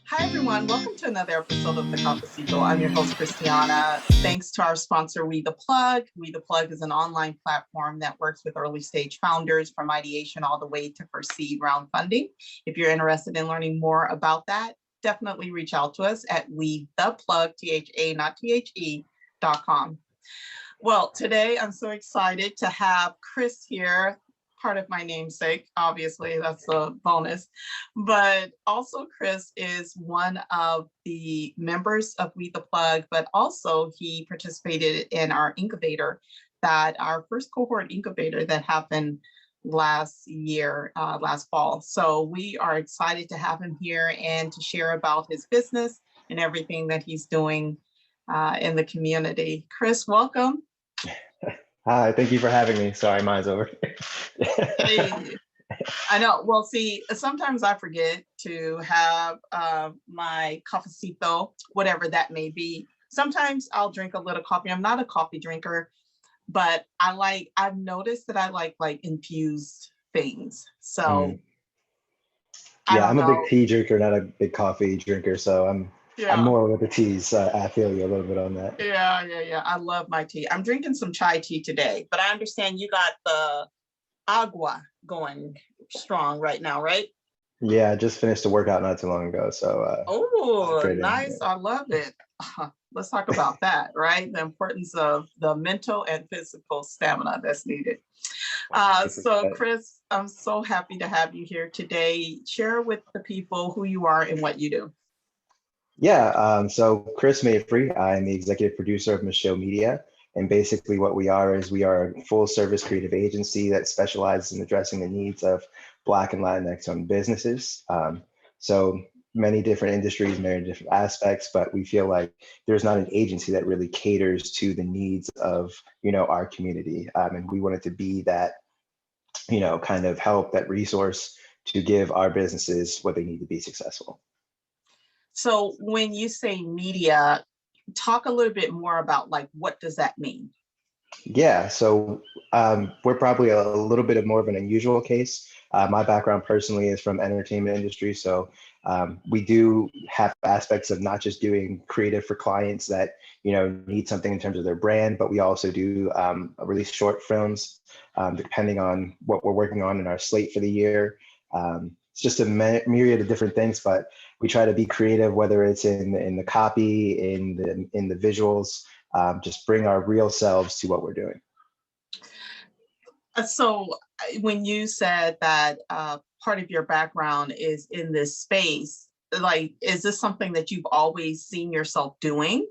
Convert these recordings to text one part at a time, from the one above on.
Hi, everyone. Welcome to another episode of the Cafecito. I'm your host, Christiana. Thanks to our sponsor, We the Plug. We the Plug is an online platform that works with early stage founders from ideation all the way to first seed round funding. If you're interested in learning more about that, definitely reach out to us at WeThePlug, THA, not THE.com. Well, today I'm so excited to have Chris here, part of my namesake, obviously, that's a bonus. But also Chris is one of the members of We the Plug, but also he participated in our incubator, our first cohort incubator that happened last year, last fall. So we are excited to have him here and to share about his business and everything that he's doing in the community. Chris, welcome. Hi, thank you for having me. Sorry, mine's over. Hey, I know. Well, see, sometimes I forget to have my cafecito, whatever that may be. Sometimes I'll drink a little coffee. I'm not a coffee drinker, but I've noticed that I like infused things. So I Yeah, don't I'm a big know. tea drinker, not a big coffee drinker, so I'm Yeah. more with the teas. I feel you a little bit on that. Yeah. I love my tea. I'm drinking some chai tea today, but I understand you got the agua going strong right now, right? Yeah, I just finished a workout not too long ago, so Oh, hydrating. nice. I love it. Let's talk about that, right? The importance of the mental and physical stamina that's needed. So, Chris, I'm so happy to have you here today. Share with the people who you are and what you do. Yeah, so Chris Mavry, I'm the executive producer of Micheaux Media. And basically what we are is we are a full service creative agency that specializes in addressing the needs of Black and Latinx owned businesses. So many different industries, many different aspects, but we feel like there's not an agency that really caters to the needs of, our community. And we wanted to be that, kind of help, that resource to give our businesses what they need to be successful. So when you say media, talk a little bit more about what does that mean? Yeah, so we're probably a little bit of more of an unusual case. My background personally is from entertainment industry, so we do have aspects of not just doing creative for clients that need something in terms of their brand, but we also do release short films depending on what we're working on in our slate for the year. It's just a myriad of different things, but we try to be creative, whether it's in the copy, in the visuals. Just bring our real selves to what we're doing. So when you said that part of your background is in this space, is this something that you've always seen yourself doing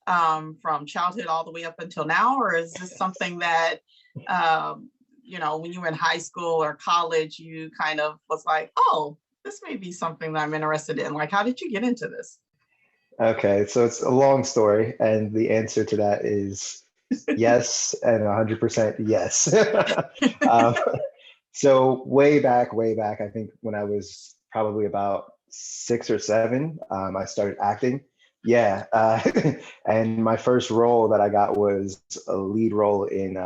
from childhood all the way up until now? Or is this something that, when you were in high school or college, you kind of was like, oh, this may be something that I'm interested in? How did you get into this? Okay, so it's a long story, and the answer to that is yes, and 100% yes. So way back, I think when I was probably about 6 or 7, I started acting. Yeah, and my first role that I got was a lead role in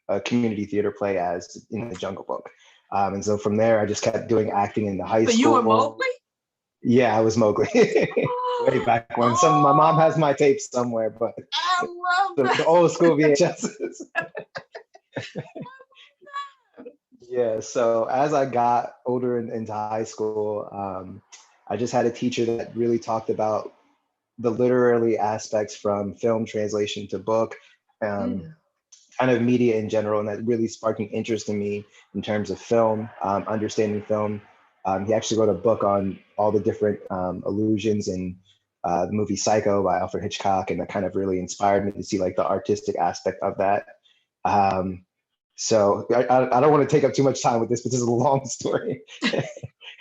a community theater play as in the Jungle Book. And so from there, I just kept doing acting in the high school. So you were Mowgli? Yeah, I was Mowgli. Way back when. My mom has my tapes somewhere, but I love that. The old school VHSs. Yeah, so as I got older into high school, I just had a teacher that really talked about the literary aspects from film translation to book, kind of media in general, and that really sparked an interest in me in terms of film, understanding film. He actually wrote a book on all the different illusions in the movie Psycho by Alfred Hitchcock, and that kind of really inspired me to see the artistic aspect of that. So I don't want to take up too much time with this, but this is a long story.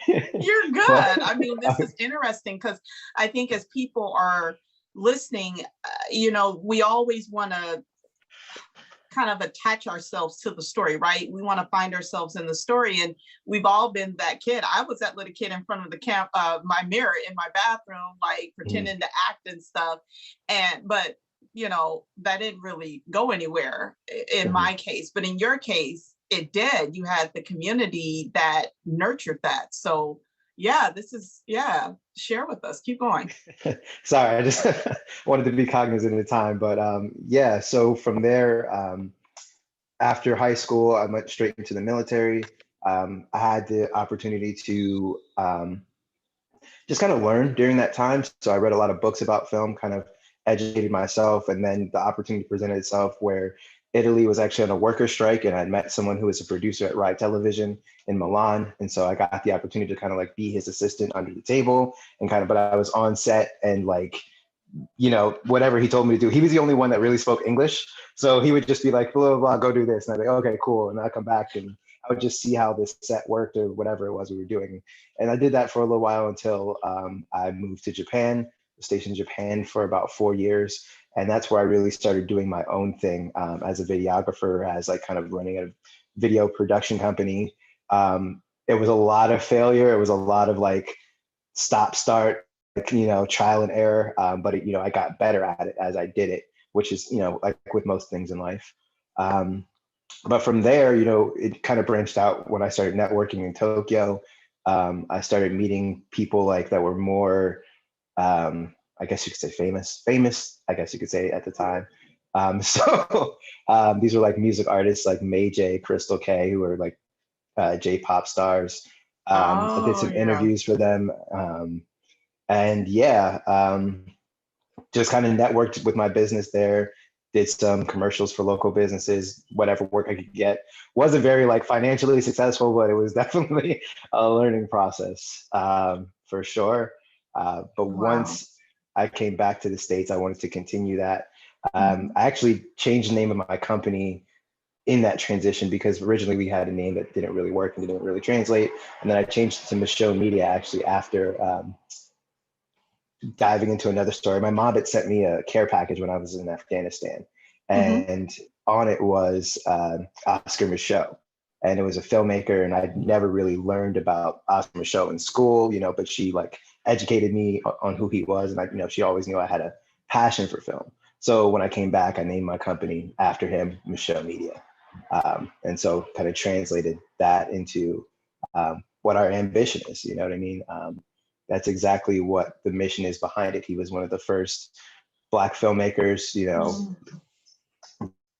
You're good. I mean, this is interesting because I think as people are listening, we always want to kind of attach ourselves to the story, right? We want to find ourselves in the story, and we've all been that kid. I was that little kid in front of the my mirror in my bathroom, pretending to act and stuff. But that didn't really go anywhere in my case. But in your case, it did. You had the community that nurtured that. So yeah, this is, yeah, share with us. Keep going. Sorry, I just wanted to be cognizant of the time. But yeah, so from there, after high school, I went straight into the military. I had the opportunity to just kind of learn during that time. So I read a lot of books about film, kind of educated myself, and then the opportunity presented itself where Italy was actually on a worker strike, and I met someone who was a producer at Rai Television in Milan, and so I got the opportunity to kind of like be his assistant under the table, and kind of, but I was on set and like, whatever he told me to do. He was the only one that really spoke English. So he would just be like, blah, blah, blah, go do this. And I'd be like, okay, cool. And I'd come back and I would just see how this set worked or whatever it was we were doing. And I did that for a little while until I moved to Japan, stationed in Japan for about 4 years. And that's where I really started doing my own thing as a videographer, as like kind of running a video production company. It was a lot of failure. It was a lot of like stop, start, trial and error. But I got better at it as I did it, which is, like with most things in life. But from there, it kind of branched out when I started networking in Tokyo. I started meeting people like that were more, I guess you could say famous, I guess you could say at the time. So these were like music artists like May J, Crystal K, who were like J-pop stars. I did Oh, some yeah. interviews for them. And yeah, just kind of networked with my business there, did some commercials for local businesses, whatever work I could get. Wasn't very like financially successful, but it was definitely a learning process for sure. But Wow. once I came back to the States, I wanted to continue that. Mhm. I actually changed the name of my company in that transition because originally we had a name that didn't really work and didn't really translate. And then I changed to Micheaux Media actually after diving into another story. My mom had sent me a care package when I was in Afghanistan, Mhm. and on it was Oscar Micheaux. And it was a filmmaker, and I'd never really learned about Oscar Micheaux in school, but she like educated me on who he was, and she always knew I had a passion for film. So when I came back, I named my company after him, Micheaux Media, and so kind of translated that into what our ambition is. You know what I mean? That's exactly what the mission is behind it. He was one of the first Black filmmakers, Mm.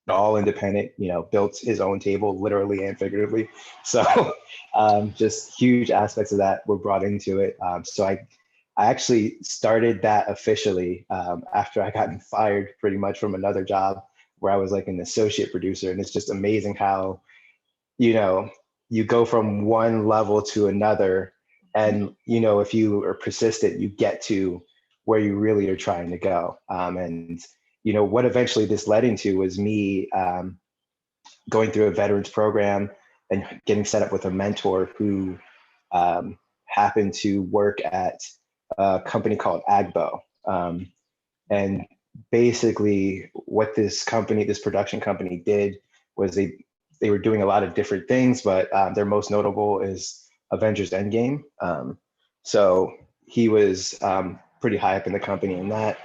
all independent, built his own table, literally and figuratively. So just huge aspects of that were brought into it. So I actually started that officially after I got fired pretty much from another job where I was like an associate producer. And it's just amazing how, you know, you go from one level to another. And, if you are persistent, you get to where you really are trying to go. And, what eventually this led into was me going through a veterans program and getting set up with a mentor who happened to work at a company called Agbo. And basically what this production company did was they were doing a lot of different things, but their most notable is Avengers Endgame. So he was pretty high up in the company in that.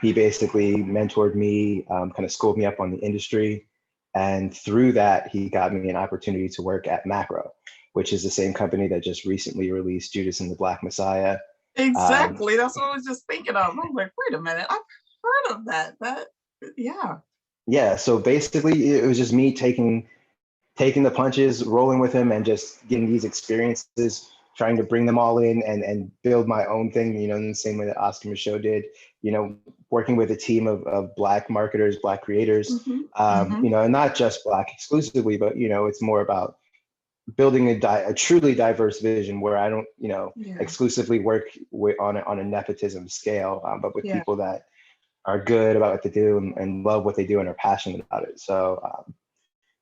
He basically mentored me, kind of schooled me up on the industry. And through that, he got me an opportunity to work at Macro, which is the same company that just recently released Judas and the Black Messiah. Um, Exactly. That's what I was just thinking of. I was like, wait a minute, I've heard of that. Yeah. yeah, so basically it was just me taking the punches, rolling with him, and just getting these experiences, trying to bring them all in and build my own thing, in the same way that Oscar Micheaux did, working with a team of Black marketers, Black creators, Hmm. Hmm. and not just Black exclusively, but, it's more about building a truly diverse vision where I don't, Yeah. exclusively work on a nepotism scale, but with Yeah. people that are good about what they do and love what they do and are passionate about it. So,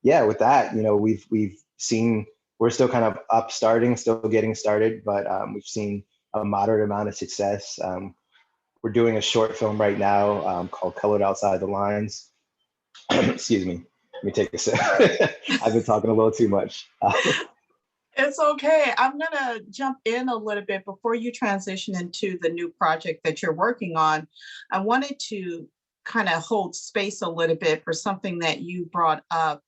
yeah, with that, we've seen we're still kind of upstarting, still getting started, but we've seen a moderate amount of success. We're doing a short film right now called Colored Outside the Lines. Excuse me. Let me take a sip. I've been talking a little too much. It's okay. I'm going to jump in a little bit before you transition into the new project that you're working on. I wanted to kind of hold space a little bit for something that you brought up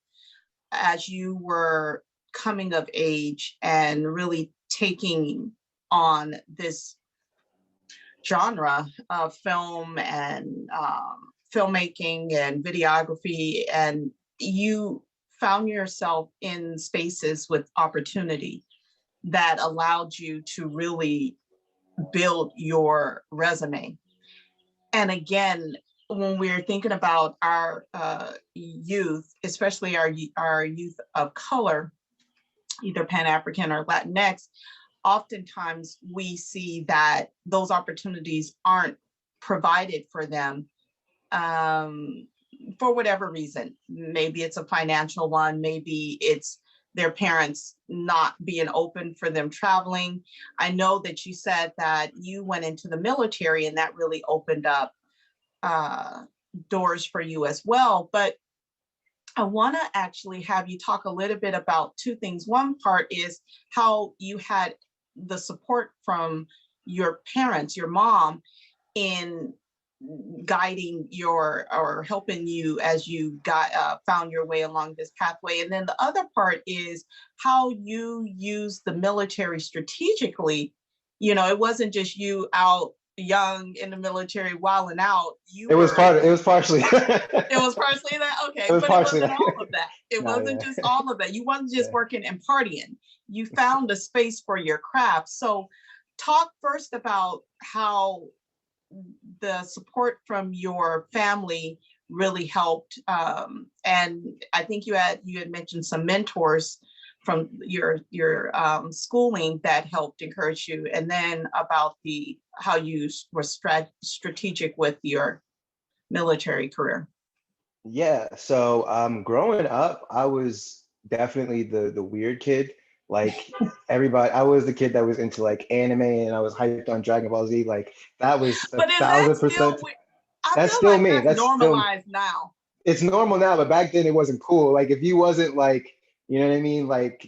as you were coming of age and really taking on this genre of film and filmmaking and videography, and you found yourself in spaces with opportunity that allowed you to really build your resume. And again, when we're thinking about our youth, especially our youth of color, either Pan-African or Latinx, oftentimes we see that those opportunities aren't provided for them for whatever reason. Maybe it's a financial one, maybe it's their parents not being open for them traveling. I know that you said that you went into the military and that really opened up doors for you as well. But I want to actually have you talk a little bit about two things. One part is how you had the support from your parents, your mom, in guiding your or helping you as you got found your way along this pathway. And then the other part is how you use the military strategically. You know, it wasn't just you out young in the military wilding out. It was partially. It was partially that. Okay, It was but it partially wasn't that. all of that. It No, wasn't yeah. just all of that. You wasn't just Yeah. working and partying. You found a space for your craft. So talk first about how the support from your family really helped. And I think you had mentioned some mentors from your schooling that helped encourage you, and then about how you were strategic with your military career. Yeah. So growing up, I was definitely the weird kid. Like everybody, I was the kid that was into like anime and I was hyped on Dragon Ball Z. Like that was But is that still? 1,000%. I That's feel still like me. that's That's still, normalized now. it's normal now, but back then it wasn't cool. Like if you wasn't like, you know what I mean? Like,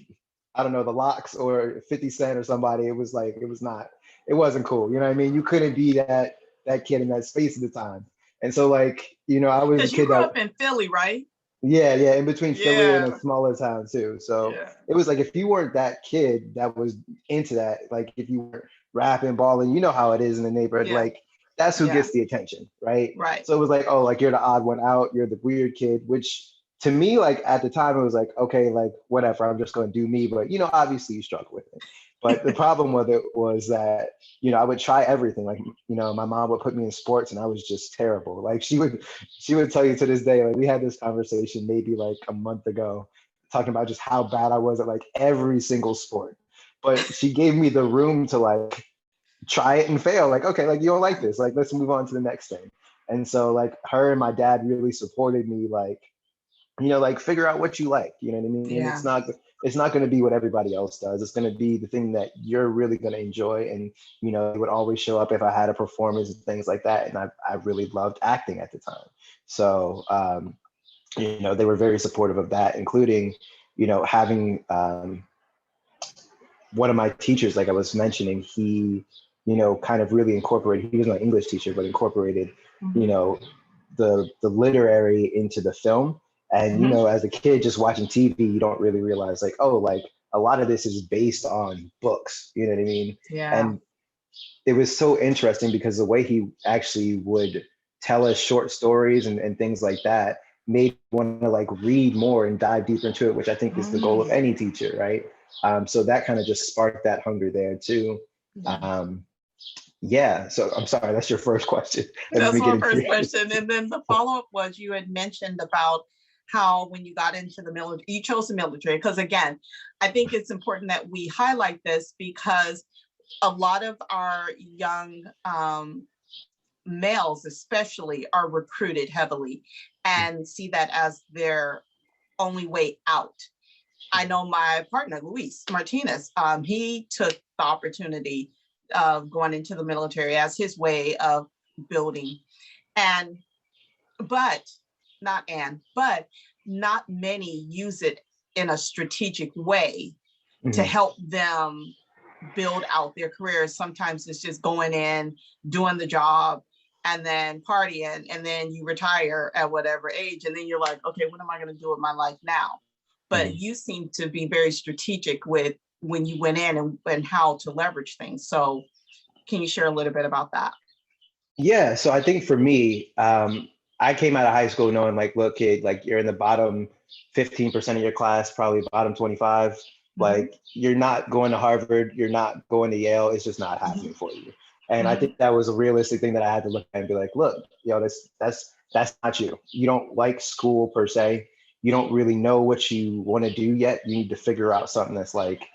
I don't know, the Locks or 50 Cent or somebody, it was like, it wasn't cool. You know what I mean? You couldn't be that kid in that space at the time. And so like, I was the Because you kid grew that, up in Philly, right? yeah, in between Philly and a Yeah, smaller town too. So yeah, it was like if you weren't that kid that was into that, like if you weren't rapping, balling, you know how it is in the neighborhood, yeah, like that's who yeah. gets the attention, right? Right. So it was like, oh, like you're the odd one out, you're the weird kid, which to me, like at the time, it was like, okay, like whatever, I'm just gonna do me. But obviously you struggle with it. But the problem with it was that, I would try everything. Like, my mom would put me in sports and I was just terrible. Like she would tell you to this day, like we had this conversation maybe like a month ago, talking about just how bad I was at like every single sport. But she gave me the room to like try it and fail. Like, okay, like you don't like this, like let's move on to the next thing. And so like her and my dad really supported me, like, like figure out what you like. You know what I mean? Yeah. It's not going to be what everybody else does. It's going to be the thing that you're really going to enjoy. And it would always show up if I had a performance and things like that. And I really loved acting at the time. So they were very supportive of that, including having one of my teachers, like I was mentioning, he kind of really incorporated. He was my English teacher, but incorporated the literary into the film. And as a kid just watching TV, you don't really realize like, oh, like a lot of this is based on books, you know what I mean? Yeah. And it was so interesting because the way he actually would tell us short stories and things like that made me want to like read more and dive deeper into it, which I think is the goal of any teacher, right? So that kind of just sparked that hunger there too. Yeah. So I'm sorry, that's your first question. That's my first question. And then the follow-up was you had mentioned about how when you got into the military, you chose the military. Because again, I think it's important that we highlight this because a lot of our young males especially are recruited heavily and see that as their only way out. I know my partner, Luis Martinez, he took the opportunity of going into the military as his way of building. But not many use it in a strategic way to help them build out their careers. Sometimes it's just going in, doing the job, and then partying, and then you retire at whatever age, and then you're like, okay, what am I going to do with my life now? But you seem to be very strategic with when you went in and how to leverage things. So can you share a little bit about that? Yeah, so I think for me, I came out of high school knowing like, look, kid, like you're in the bottom 15% of your class, probably bottom 25. Like you're not going to Harvard, you're not going to Yale. It's just not happening for you. And I think that was a realistic thing that I had to look at and be like, look, that's not you. You don't like school per se. You don't really know what you want to do yet. You need to figure out something that's like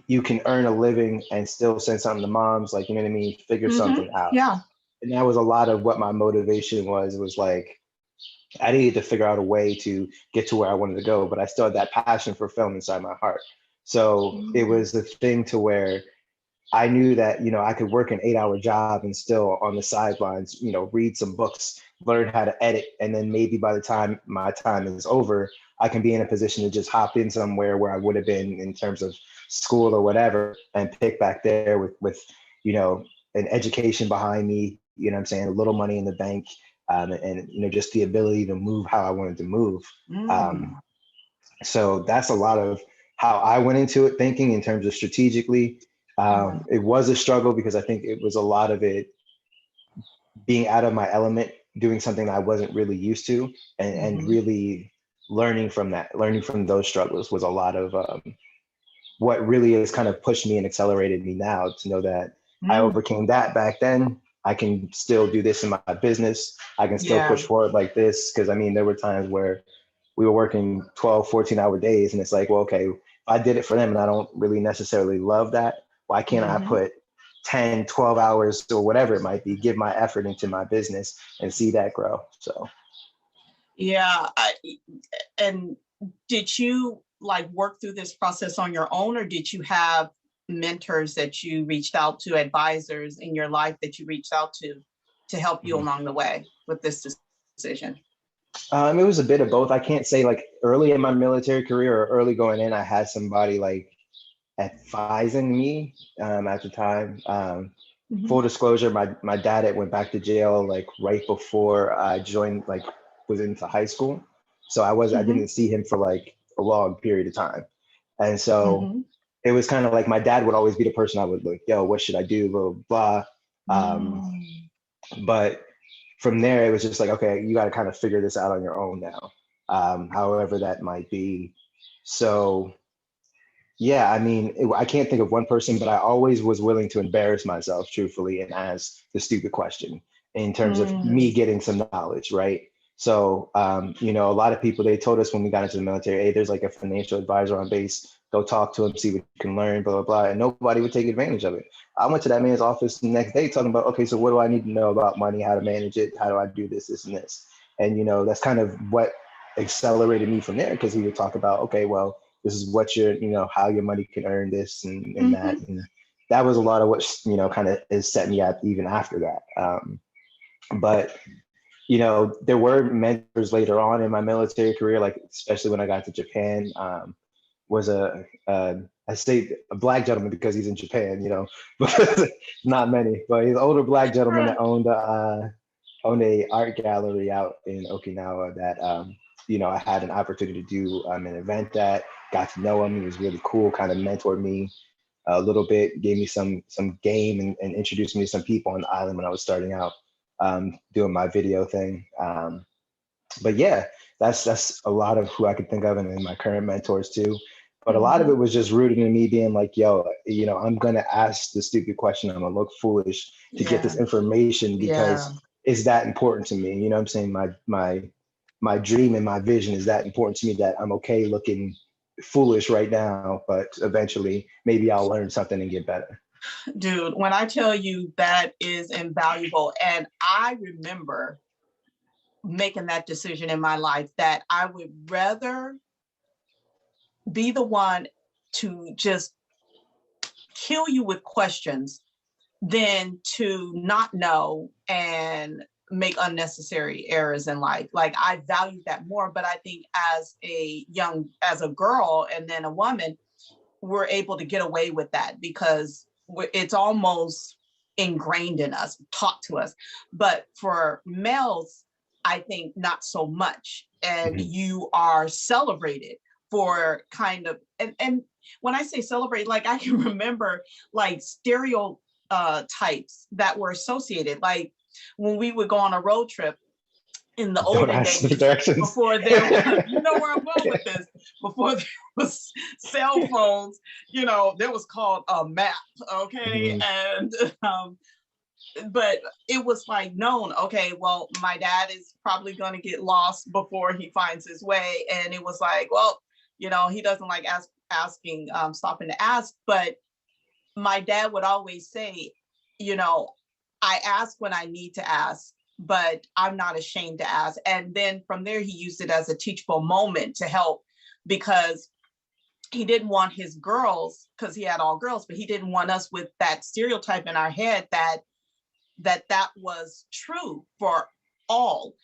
you can earn a living and still send something to moms, like, you know what I mean? Figure something out. Yeah. And that was a lot of what my motivation was. It was like, I needed to figure out a way to get to where I wanted to go, but I still had that passion for film inside my heart. So it was the thing to where I knew that, you know, I could work an 8-hour job and still on the sidelines, you know, read some books, learn how to edit. And then maybe by the time my time is over, I can be in a position to just hop in somewhere where I would have been in terms of school or whatever, and pick back there with, you know, an education behind me, you know what I'm saying, a little money in the bank, and, you know, just the ability to move how I wanted to move. So that's a lot of how I went into it thinking in terms of strategically. It was a struggle because I think it was a lot of it being out of my element, doing something that I wasn't really used to, and really learning from that, learning from those struggles was a lot of what really has kind of pushed me and accelerated me now to know that I overcame that back then. I can still do this in my business. I can still push forward like this. Cause I mean, there were times where we were working 12, 14-hour days. And it's like, well, okay, I did it for them and I don't really necessarily love that. Why can't I put 10, 12 hours or whatever it might be, give my effort into my business and see that grow? So. Yeah. And did you like work through this process on your own, or did you have mentors that you reached out to, advisors in your life that you reached out to help you along the way with this decision? It was a bit of both. I can't say like early in my military career or early going in, I had somebody like advising me at the time. Full disclosure, my dad had went back to jail like right before I joined, like was into high school. So I didn't see him for like a long period of time. And so it was kind of like my dad would always be the person I would like, yo, what should I do? Blah, blah. But from there, it was just like, okay, you got to kind of figure this out on your own now, however that might be. So, yeah, I mean, I can't think of one person, but I always was willing to embarrass myself, truthfully, and ask the stupid question in terms of me getting some knowledge, right? So, you know, a lot of people, they told us when we got into the military, hey, there's like a financial advisor on base. Go talk to him, see what you can learn, blah, blah, blah. And nobody would take advantage of it. I went to that man's office the next day talking about, okay, so what do I need to know about money, how to manage it? How do I do this, and this? And, you know, that's kind of what accelerated me from there, because he would talk about, okay, well, this is what your, you know, how your money can earn this and that. And that was a lot of what, you know, kind of has set me up even after that. But you know, there were mentors later on in my military career, like especially when I got to Japan, was I say a Black gentleman because he's in Japan, you know, but not many, but he's an older Black gentleman that owned a art gallery out in Okinawa that, you know, I had an opportunity to do an event that, got to know him. He was really cool, kind of mentored me a little bit, gave me some game and introduced me to some people on the island when I was starting out. Doing my video thing. But yeah, that's a lot of who I could think of and my current mentors too. But a lot of it was just rooted in me being like, yo, you know, I'm going to ask the stupid question. I'm going to look foolish to get this information because it's that important to me. You know what I'm saying? My dream and my vision is that important to me that I'm okay looking foolish right now, but eventually maybe I'll learn something and get better. Dude, when I tell you that is invaluable, and I remember making that decision in my life that I would rather be the one to just kill you with questions than to not know and make unnecessary errors in life. Like I value that more, but I think as a girl and then a woman, we're able to get away with that because it's almost ingrained in us, taught to us. But for males, I think not so much. And you are celebrated for kind of, and when I say celebrate, like I can remember like stereotypes that were associated, like when we would go on a road trip in the Don't olden ask the days, directions. before there was, you know where I'm going with this, before there was cell phones, you know, there was called a map, okay? And but it was like known, okay, well, my dad is probably going to get lost before he finds his way. And it was like, well, you know, he doesn't like asking, stopping to ask. But my dad would always say, you know, I ask when I need to ask, but I'm not ashamed to ask. And then from there, he used it as a teachable moment to help, because he didn't want his girls, because he had all girls, but he didn't want us with that stereotype in our head that was true for all.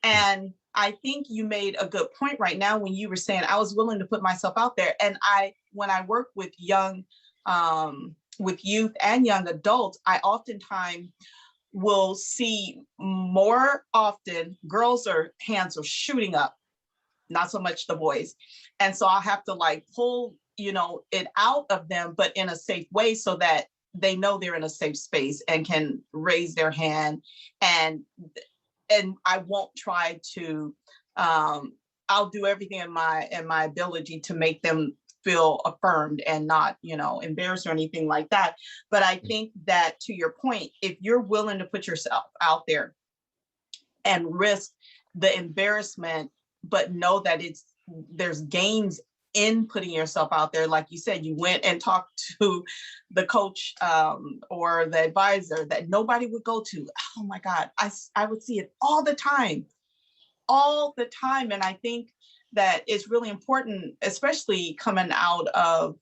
And I think you made a good point right now when you were saying I was willing to put myself out there. And when I work with with youth and young adults, I oftentimes will see more often girls' hands are shooting up, not so much the boys. And so I'll have to like pull, you know, it out of them, but in a safe way, so that they know they're in a safe space and can raise their hand. And I won't try to, I'll do everything in my ability to make them feel affirmed and not, you know, embarrassed or anything like that. But I think that, to your point, if you're willing to put yourself out there and risk the embarrassment, but know that there's gains in putting yourself out there. Like you said, you went and talked to the coach or the advisor that nobody would go to. Oh my God, I would see it all the time. And I think that it's really important, especially coming out of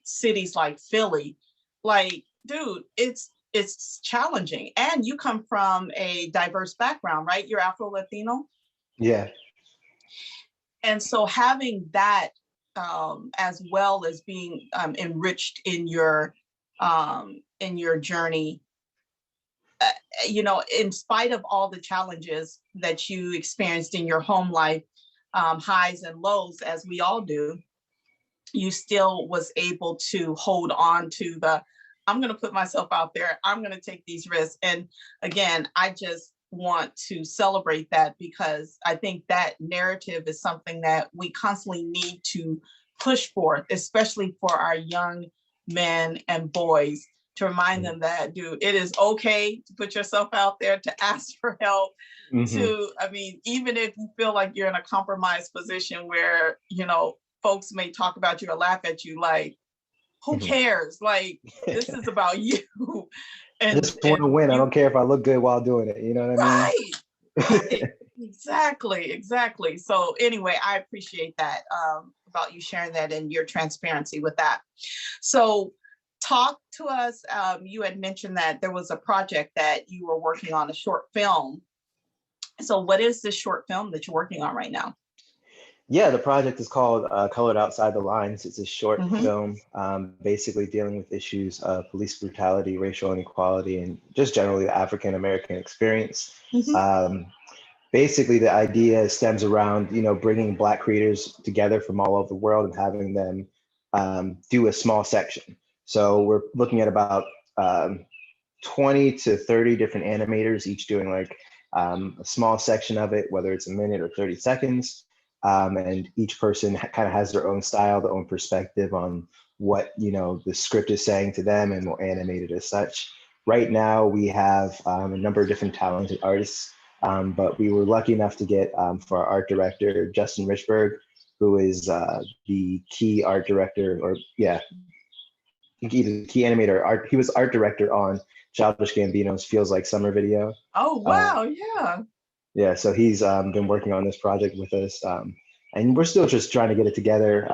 cities like Philly. Like, dude, it's challenging. And you come from a diverse background, right? You're Afro Latino. Yeah. And so having that, as well as being enriched in your journey, you know, in spite of all the challenges that you experienced in your home life, highs and lows, as we all do, you still was able to hold on to I'm going to put myself out there. I'm going to take these risks. And again, I just want to celebrate that, because I think that narrative is something that we constantly need to push forth, especially for our young men and boys, to remind them that, dude, it is okay to put yourself out there, to ask for help, I mean, even if you feel like you're in a compromised position where, you know, folks may talk about you or laugh at you, like, who cares? Like, this is about you. I just want to win. I don't care if I look good while doing it. You know what I mean? Right. Exactly. So anyway, I appreciate that, about you sharing that and your transparency with that. So talk to us. You had mentioned that there was a project that you were working on, a short film. So what is this short film that you're working on right now? Yeah, the project is called Colored Outside the Lines. It's a short film basically dealing with issues of police brutality, racial inequality, and just generally the African American experience. Basically, the idea stems around, you know, bringing Black creators together from all over the world and having them do a small section. So we're looking at about 20 to 30 different animators, each doing like a small section of it, whether it's a minute or 30 seconds. And each person kind of has their own style, their own perspective on what, you know, the script is saying to them, and we'll animate it as such. Right now, we have a number of different talented artists, but we were lucky enough to get for our art director, Justin Richburg, who is the key art director, or key animator. He was art director on Childish Gambino's "Feels Like Summer" video. Oh wow, yeah. Yeah, so he's been working on this project with us, and we're still just trying to get it together.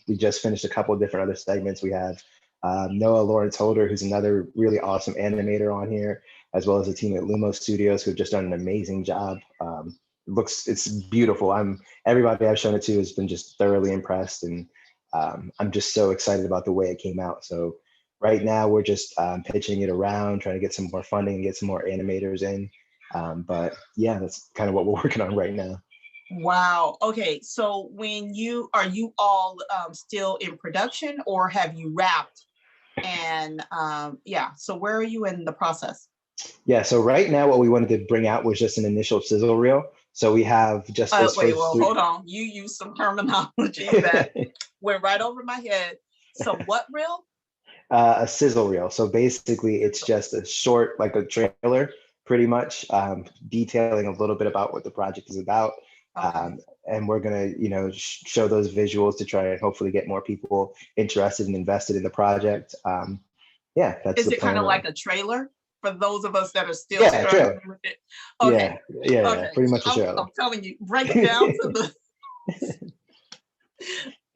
We just finished a couple of different other segments. We have Noah Lawrence Holder, who's another really awesome animator on here, as well as a team at Lumo Studios who've just done an amazing job. It's beautiful. Everybody I've shown it to has been just thoroughly impressed, and I'm just so excited about the way it came out. So right now we're just pitching it around, trying to get some more funding and get some more animators in. But yeah, that's kind of what we're working on right now. Wow. Okay. So are you all still in production, or have you wrapped? And yeah, so where are you in the process? Yeah, so right now what we wanted to bring out was just an initial sizzle reel. So we have just those Wait, first well, three. hold on. You used some terminology that went right over my head. Some what reel? A sizzle reel. So basically, it's just a short, like a trailer, pretty much, detailing a little bit about what the project is about. Okay. Um, and we're gonna, show those visuals to try and hopefully get more people interested and invested in the project. Yeah, that's Is the it kind plan of right like now. a trailer for those of us that are still Yeah, struggling trailer. with it? Okay. Yeah, yeah, Okay. pretty much a I'm trailer. telling you, break it down to the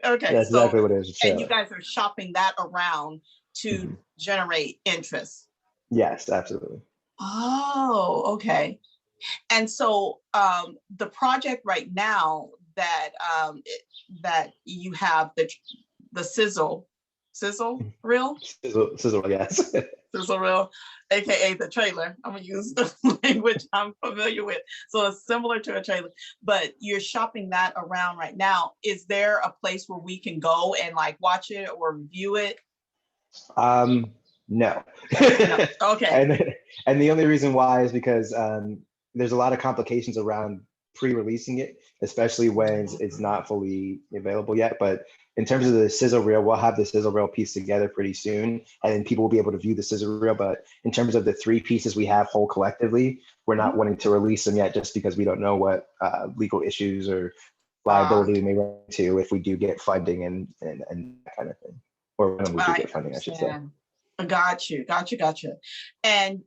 okay. That's So, exactly what it is, a and you trailer. guys are shopping that around to Mhm. generate interest. Yes, absolutely. Oh, okay. And so the project right now that that you have the sizzle reel, Sizzle, yes. sizzle reel, aka the trailer. I'm gonna use the language I'm familiar with. So it's similar to a trailer, but you're shopping that around right now. Is there a place where we can go and like watch it or view it? No. No. Okay. And the only reason why is because there's a lot of complications around pre-releasing it, especially when it's not fully available yet. But in terms of the sizzle reel, we'll have the sizzle reel piece together pretty soon, and then people will be able to view the sizzle reel. But in terms of the three pieces we have whole collectively, we're not wanting to release them yet, just because we don't know what legal issues or Uh, liability we may run into if we do get funding and that kind of thing, or when we do I get funding, I should say. understand. Got you, got you, got you. And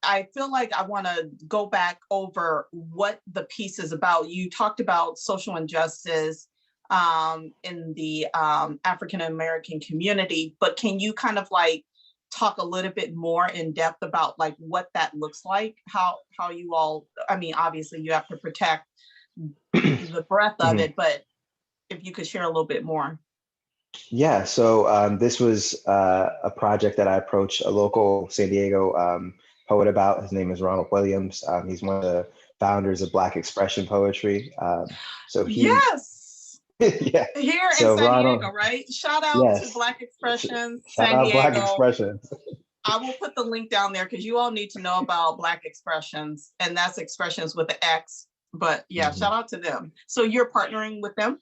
I feel like I want to go back over what the piece is about. You talked about social injustice in the African American community, but can you kind of like talk a little bit more in depth about like what that looks like? How you all? I mean, obviously you have to protect the breadth of Mhm. it, but if you could share a little bit more. Yeah, so this was a project that I approached a local San Diego poet about. His name is Ronald Williams. He's one of the founders of Black expression poetry. So he, Yes. yeah. Here in So San Diego, Ronald, right? Shout out to yes. Black Sh- Expressions, Shout San out Black Diego. expressions. I will put the link down there because you all need to know about Black Expressions, and that's Expressions with the X. But yeah, shout Mhm. out to them. So you're partnering with them,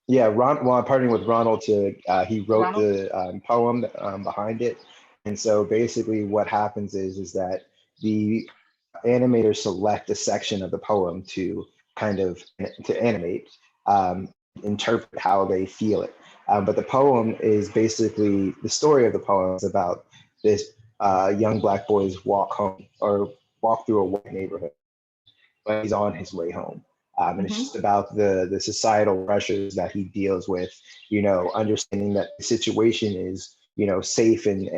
Yeah, well, I'm partnering with Ronald to, he wrote Ronald? the poem behind it. And so basically what happens is that the animators select a section of the poem to kind of to animate, um, interpret how they feel it. But the poem is basically the story of the poem is about this young black boy's walk home or walk through a white neighborhood when he's on his way home. And it's Mm-hmm. just about the societal pressures that he deals with, understanding that the situation is, safe and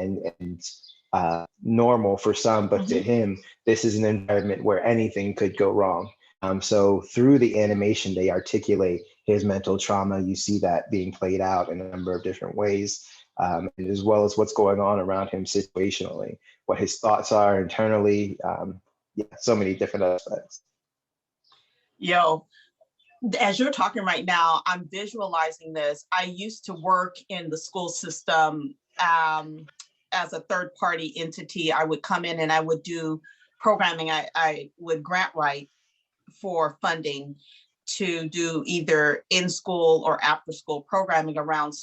normal for some, but to Mm-hmm. him, this is an environment where anything could go wrong. So through the animation, they articulate his mental trauma. You see that being played out in a number of different ways, and as well as what's going on around him situationally, what his thoughts are internally. Yeah, so many different aspects. Yo, as you're talking right now, I'm visualizing this. I used to work in the school system as a third party entity. I would come in and I would do programming. I would grant write for funding to do either in school or after school programming around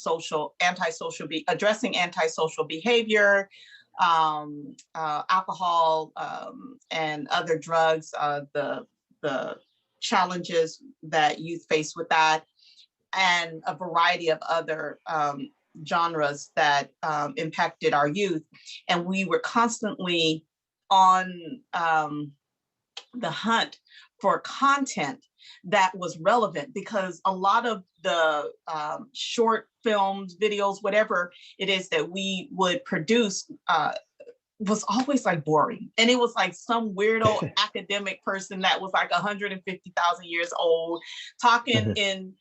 addressing antisocial behavior, alcohol, and other drugs, the challenges that youth face with that, and a variety of other genres that impacted our youth. And we were constantly on the hunt for content that was relevant, because a lot of the short films, videos, whatever it is that we would produce was always like boring. And it was like some weirdo academic person that was like 150,000 years old talking in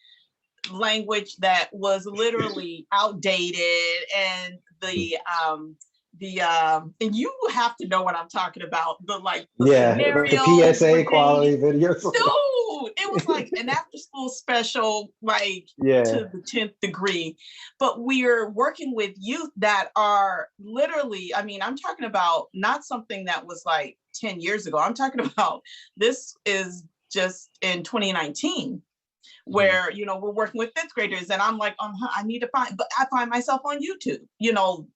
language that was literally outdated, and and you have to know what I'm talking about, the like the scenarios PSA were quality changing. videos. Dude, it was like an after school special, like Yeah. to the 10th degree. But we're working with youth that are literally, I mean, I'm talking about not something that was like 10 years ago. I'm talking about this is just in 2019, where we're working with fifth graders, and I'm like, I need to find, but I find myself on YouTube,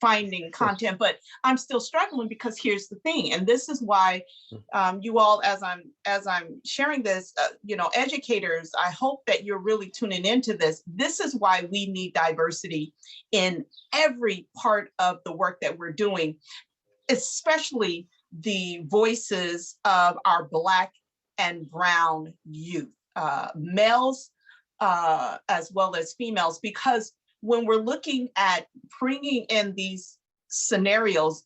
finding content, but I'm still struggling, because here's the thing, and this is why you all, as I'm sharing this, educators, I hope that you're really tuning into this. This is why we need diversity in every part of the work that we're doing, especially the voices of our Black and Brown youth, males as well as females, because when we're looking at bringing in these scenarios,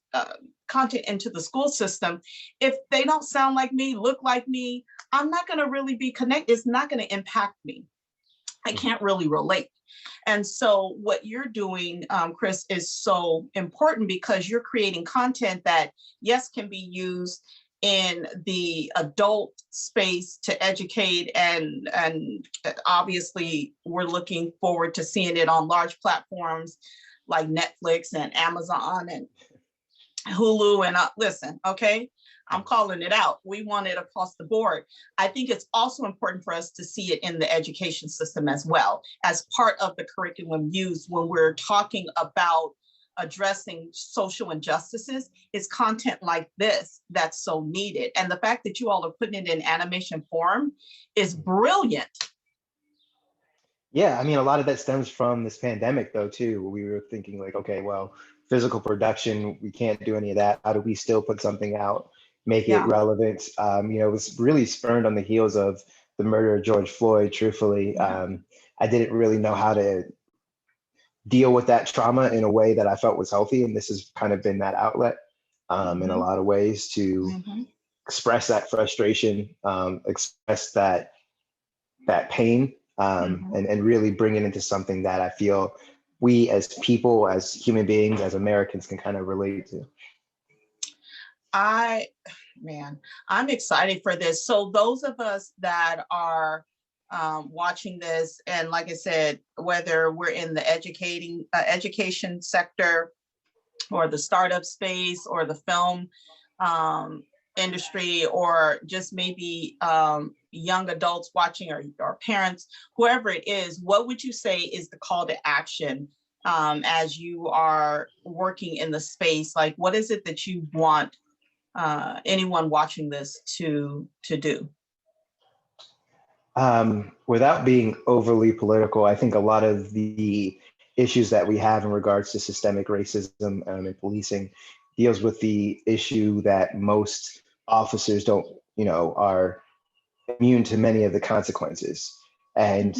content into the school system, if they don't sound like me, look like me, I'm not going to really be connected. It's not going to impact me. I can't really relate. And so what you're doing, Chris, is so important, because you're creating content that, yes, can be used in the adult space to educate, and obviously we're looking forward to seeing it on large platforms like Netflix and Amazon and Hulu. And listen, okay, I'm calling it out. We want it across the board. I think it's also important for us to see it in the education system as well, as part of the curriculum used when we're talking about addressing social injustices. Is content like this that's so needed. And the fact that you all are putting it in animation form is brilliant. Yeah, I mean, a lot of that stems from this pandemic, though, too. We were thinking like, okay, well, physical production, we can't do any of that. How do we still put something out, make it Yeah. relevant? It was really spurned on the heels of the murder of George Floyd, truthfully. Yeah. I didn't really know how to deal with that trauma in a way that I felt was healthy. And this has kind of been that outlet in a lot of ways to express that frustration, express that pain, and really bring it into something that I feel we as people, as human beings, as Americans can kind of relate to. I'm excited for this. So those of us that are watching this, and like I said, whether we're in the education sector, or the startup space, or the film industry, or just maybe young adults watching, or parents, whoever it is, what would you say is the call to action as you are working in the space? Like, what is it that you want anyone watching this to do? Without being overly political, I think a lot of the issues that we have in regards to systemic racism and policing deals with the issue that most officers don't, are immune to many of the consequences. And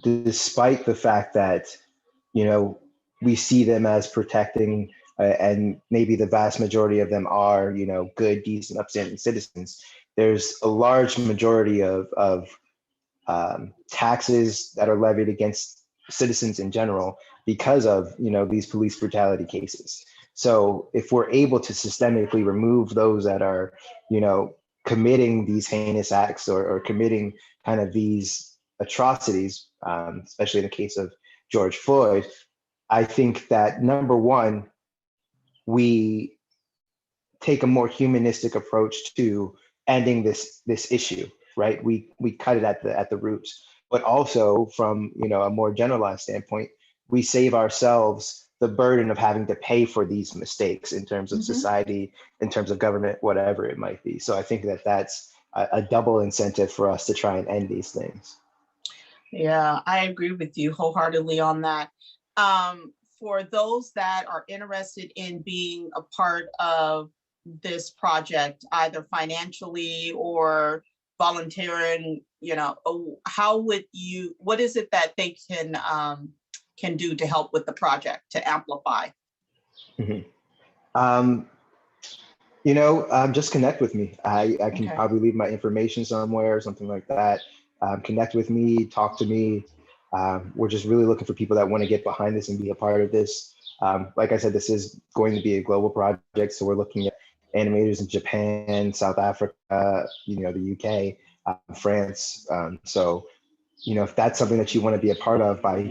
despite the fact that, we see them as protecting, and maybe the vast majority of them are, good, decent, upstanding citizens, there's a large majority of taxes that are levied against citizens in general because of these police brutality cases. So if we're able to systemically remove those that are committing these heinous acts, or committing kind of these atrocities, especially in the case of George Floyd, I think that number one, we take a more humanistic approach to ending this issue, right? We cut it at the roots, but also from a more generalized standpoint, we save ourselves the burden of having to pay for these mistakes in terms of society, in terms of government, whatever it might be. So I think that that's a double incentive for us to try and end these things. Yeah, I agree with you wholeheartedly on that. For those that are interested in being a part of this project, either financially or volunteering, what is it that they can do to help with the project, to amplify? Just connect with me. I can probably leave my information somewhere or something like that. Connect with me, talk to me. We're just really looking for people that want to get behind this and be a part of this. Like I said, this is going to be a global project. So we're looking at animators in Japan, South Africa, the UK, France. So if that's something that you want to be a part of by,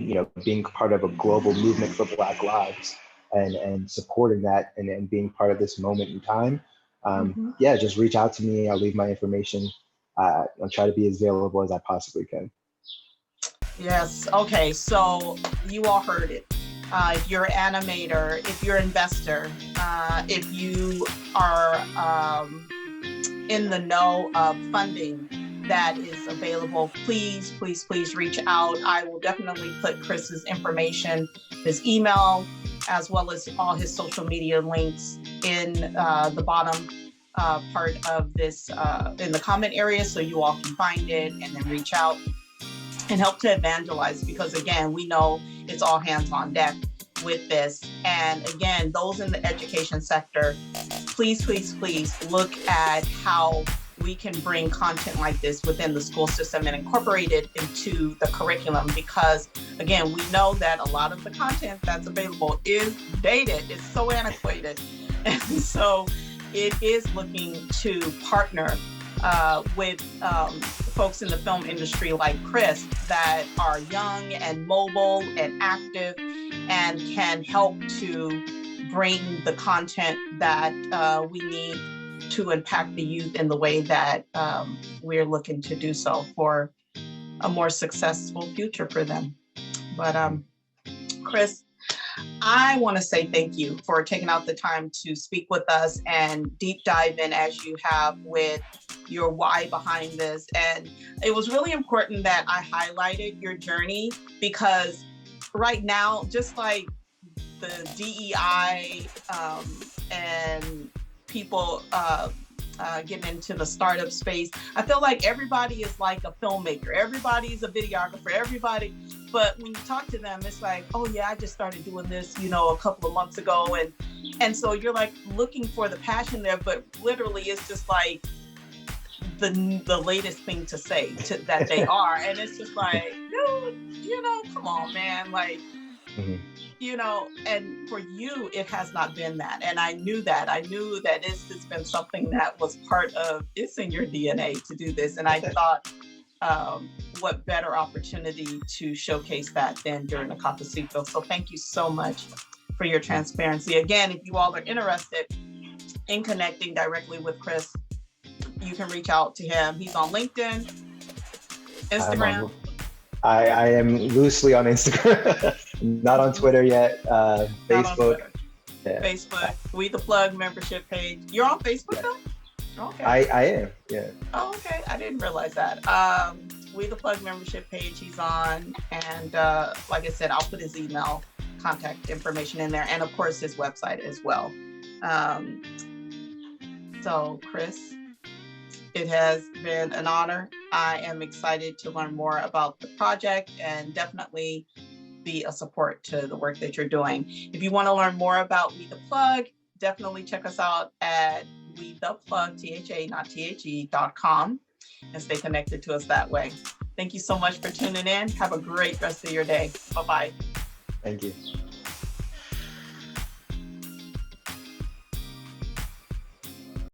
being part of a global movement for Black lives and supporting that and being part of this moment in time, yeah, just reach out to me. I'll leave my information. I'll try to be as available as I possibly can. Yes. Okay. So you all heard it. If you're an animator, if you're an investor, if you are in the know of funding that is available, please, please, please reach out. I will definitely put Chris's information, his email, as well as all his social media links in the bottom part of this, in the comment area, so you all can find it and then reach out and help to evangelize, because again, we know it's all hands on deck with this. And again, those in the education sector, please, please, please look at how we can bring content like this within the school system and incorporate it into the curriculum, because again, we know that a lot of the content that's available is dated, it's so antiquated. And so it is looking to partner with folks in the film industry like Chris that are young and mobile and active and can help to bring the content that we need to impact the youth in the way that we're looking to do so for a more successful future for them. But Chris, I want to say thank you for taking out the time to speak with us and deep dive in as you have with your why behind this. And it was really important that I highlighted your journey, because right now, just like the DEI and people getting into the startup space, I feel like everybody is like a filmmaker, everybody's a videographer, everybody. But when you talk to them, it's like, oh yeah, I just started doing this, a couple of months ago. And so you're like looking for the passion there, but literally it's just like the latest thing to say that they are. And it's just like, dude, come on, man. Like, and for you, it has not been that. And I knew that. I knew that this has been something that was it's in your DNA to do this. And I thought, what better opportunity to showcase that than during the Cafecito. So thank you so much for your transparency. Again, if you all are interested in connecting directly with Chris, you can reach out to him. He's on LinkedIn, Instagram. I am loosely on Instagram, not on Twitter yet. Facebook. Yeah. Facebook, We the Plug membership page. You're on Facebook though? Okay. I am, yeah. Oh, okay. I didn't realize that. We the Plug membership page he's on. And like I said, I'll put his email contact information in there. And of course, his website as well. So Chris, it has been an honor. I am excited to learn more about the project and definitely be a support to the work that you're doing. If you want to learn more about We the Plug, definitely check us out at WeThePlug, THA, not THE.com, and stay connected to us that way. Thank you so much for tuning in. Have a great rest of your day. Bye-bye. Thank you.